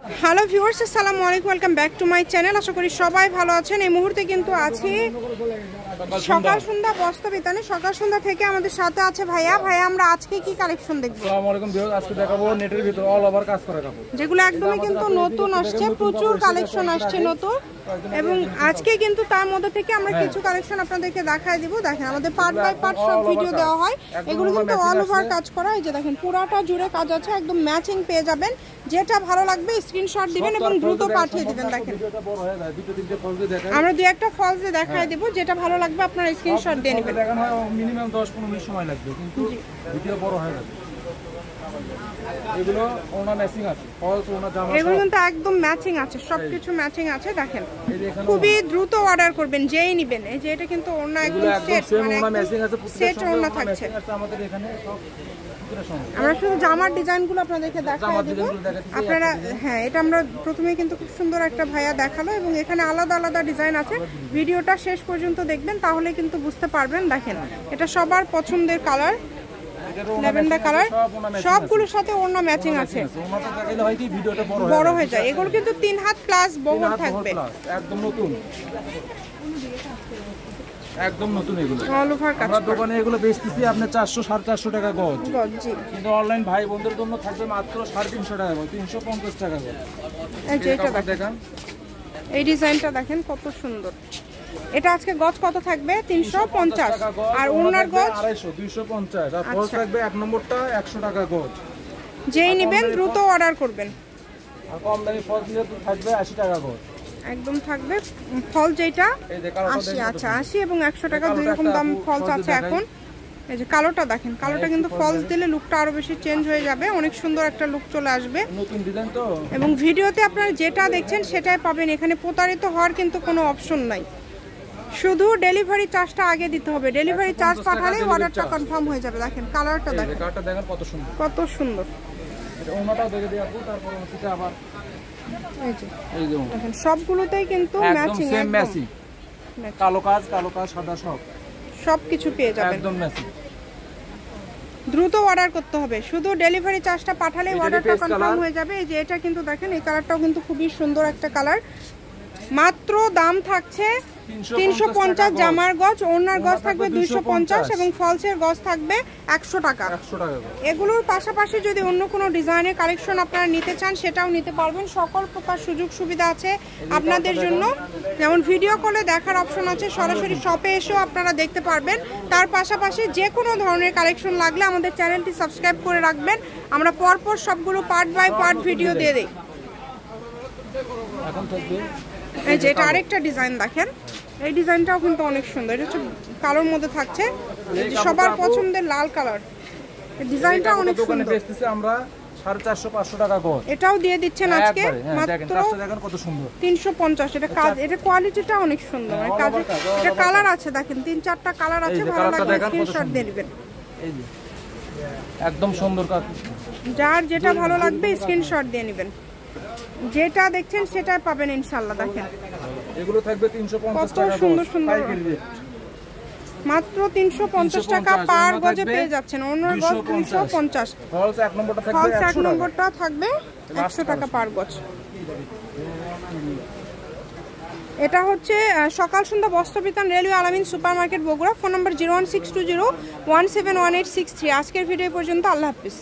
Hello viewers, আসসালামু আলাইকুম, welcome back to my channel. আশা করি সবাই ভালো আছেন। এই মুহূর্তে কিন্তু আছি সকাল সন্ধ্যা বস্ত্র বিতানে। সকাল সন্ধ্যা থেকে আমাদের সাথে আছে ভাইয়া। আমরা আজকে কি কালেকশন দেখব? আসসালামু আলাইকুম ভিউয়ার্স, আজকে দেখাবো নেটের ভিতর অল ওভার কাজ করা কাপড়, যেগুলো একদমই কিন্তু নতুন আসছে, প্রচুর কালেকশন আসছে নতুন। এবং আজকে কিন্তু তার মধ্যে থেকে আমরা কিছু কালেকশন আপনাদেরকে দেখাই দিব। দেখেন আমাদের পার্ট বাই পার্ট সব ভিডিও দেওয়া হয়। এগুলো কিন্তু অল ওভার কাজ করা। এই যে দেখেন পুরাটা জুড়ে কাজ আছে, একদম ম্যাচিং পেয়ে যাবেন। যেটা ভালো লাগবে স্ক্রিনশট দিবেন এবং দ্রুত পাঠিয়ে দিবেন। দেখেন আমরা দুই একটা ফলস দেখাই দিব, যেটা ভালো লাগবে আপনারা স্ক্রিনশট দিয়ে নেবেন। মিনিমাম 10-15 মিনিট সময় লাগবে, কিন্তু ভিডিও বড় হয়ে যাবে। এগুলো ওনা ম্যাচিং আছে, ফলস ওনা জামা এগুলো কিন্তু একদম ম্যাচিং আছে, সবকিছু ম্যাচিং আছে। দেখেন খুবই দ্রুত অর্ডার করবেন, যেই নেবেন। এই যে এটা কিন্তু ওনা একদম সেট, মানে ওনা ম্যাচিং আছে, সেট ওনা থাকছে। আমাদের এখানে সব আমরা শুধু জামার ডিজাইনগুলো আপনাদেরকে দেখাই দেব। আপনারা হ্যাঁ, এটা আমরা প্রথমে কিন্তু খুব সুন্দর একটা ভাইয়া দেখালো এবং এখানে আলাদা আলাদা ডিজাইন আছে। ভিডিওটা শেষ পর্যন্ত দেখবেন, তাহলে কিন্তু বুঝতে পারবেন। দেখেন এটা সবার পছন্দের কালার, ল্যাভেন্ডার কালার, সবগুলোর সাথে ওড়না ম্যাচিং আছে। ওনাটা দেখাইলে হয় কি ভিডিওটা বড় হয়ে যায়। এগুলো কিন্তু 3 হাত প্লাস বহর থাকবে, একদম নতুন, একদম নতুন। এগুলো অল ওভার কাজ। আমরা দোকানে এগুলো বেচতেছি আপনি 400-450 টাকা গজ, জি। কিন্তু অনলাইন ভাই বন্ধুদের জন্য থাকবে মাত্র 350 টাকা গজ, 350 টাকা গজ। এই যে এটা দেখেন, এই ডিজাইনটা দেখেন কত সুন্দর। এটা আজকে গজ কত থাকবে? 350। আর ওনার গজ 250। আর ফলস থাকবে এক নম্বরটা 100 টাকা গজ। যেই নেবেন দ্রুত অর্ডার করবেন। আর কম দামি ফলস নিলে থাকবে 80 টাকা গজ, একদম থাকবে ফল যেটা 80। আচ্ছা 80 এবং 100 টাকা দুই রকম দাম ফলস আছে এখন। এই যে কালোটা দেখেন, কালোটা কিন্তু ফলস দিলে লুকটা আরো বেশি চেঞ্জ হয়ে যাবে, অনেক সুন্দর একটা লুক চলে আসবে। নতুন ডিজাইন তো। এবং ভিডিওতে আপনারা যেটা দেখছেন সেটাই পাবেন। এখানে প্রতারিত হওয়ার কিন্তু কোনো অপশন নাই, শুধু ডেলিভারি চার্জটা আগে দিতে হবে। ডেলিভারি চার্জ পাঠালে অর্ডারটা কনফার্ম হয়ে যাবে। দেখেন কালারটা দেখেন, কালারটা দেখেন কত সুন্দর, কত সুন্দর। এটা ওনাটাও দেখে দিই আপু, তারপর হচ্ছে আবার এই যে দেখেন সবগুলোতেই কিন্তু ম্যাচিং, সেম ম্যাচিং, কালো কাজ সাদা সবকিছু পেয়ে যাবেন, একদম ম্যাচিং। দ্রুত অর্ডার করতে হবে, শুধু ডেলিভারি চার্জটা পাঠালে অর্ডারটা কনফার্ম হয়ে যাবে। এই যে এটা কিন্তু দেখেন, এই কালারটাও কিন্তু খুবই সুন্দর একটা কালার। মাত্র দাম থাকছে 350 জামার গজ, ওড়নার গজ থাকবে 250 এবং ফলসের গজ থাকবে 100 টাকা। এগুলোর পাশাপাশি যদি অন্য কোনো ডিজাইনের কালেকশন আপনারা নিতে চান সেটাও নিতে পারবেন। সকল প্রকার সুযোগ সুবিধা আছে আপনাদের জন্য। যেমন ভিডিও কলে দেখার অপশন আছে, সরাসরি শপে এসেও আপনারা দেখতে পারবেন। তার পাশাপাশি যে কোনো ধরনের কালেকশন লাগলে আমাদের চ্যানেলটি সাবস্ক্রাইব করে রাখবেন। আমরা পরপর সবগুলো পার্ট বাই পার্ট ভিডিও দিয়ে দিই। এই যে এটা আরেকটা ডিজাইন দেখেন, এই ডিজাইনটাও কিন্তু অনেক সুন্দর। এটা হচ্ছে কালোর মধ্যে থাকছে, সবার পছন্দের লাল কালার। এই ডিজাইনটা অনেক সুন্দর। বেচতেছি আমরা 450-500 টাকা গজ। এটাও দিয়ে দিচ্ছেন আজকে মাত্র দেখেন কত সুন্দর 350। এটা কাজ, এটা কোয়ালিটিটা অনেক সুন্দর। মানে কাজ, এটা কালার আছে দেখেন, 3-4টা কালার আছে। ভালো লাগলে স্ক্রিনশট দিয়ে নেবেন। এই যে একদম সুন্দর কাজ, যার যেটা ভালো লাগবে স্ক্রিনশট দিয়ে নেবেন। যেটা দেখছেন সেটাই পাবেন ইনশাআল্লাহ। দেখেন এগুলো থাকবে 350 টাকা গজ, সুন্দর সুন্দর, পাইকারি রেট মাত্র 350 টাকা পার গজে পেয়ে যাচ্ছেন। ওনার গজ 250, ফলস এক নম্বরটা থাকবে ফলস এক নম্বরটা থাকবে 100 টাকা পার গজ। এটা হচ্ছে সকাল সন্ধ্যা বস্ত্র বিতান, রেলওয়ে আলামিন সুপার মার্কেট বগুড়া। ফোন নম্বর 01620171863। আজকের ভিডিও পর্যন্ত, আল্লাহ হাফিজ।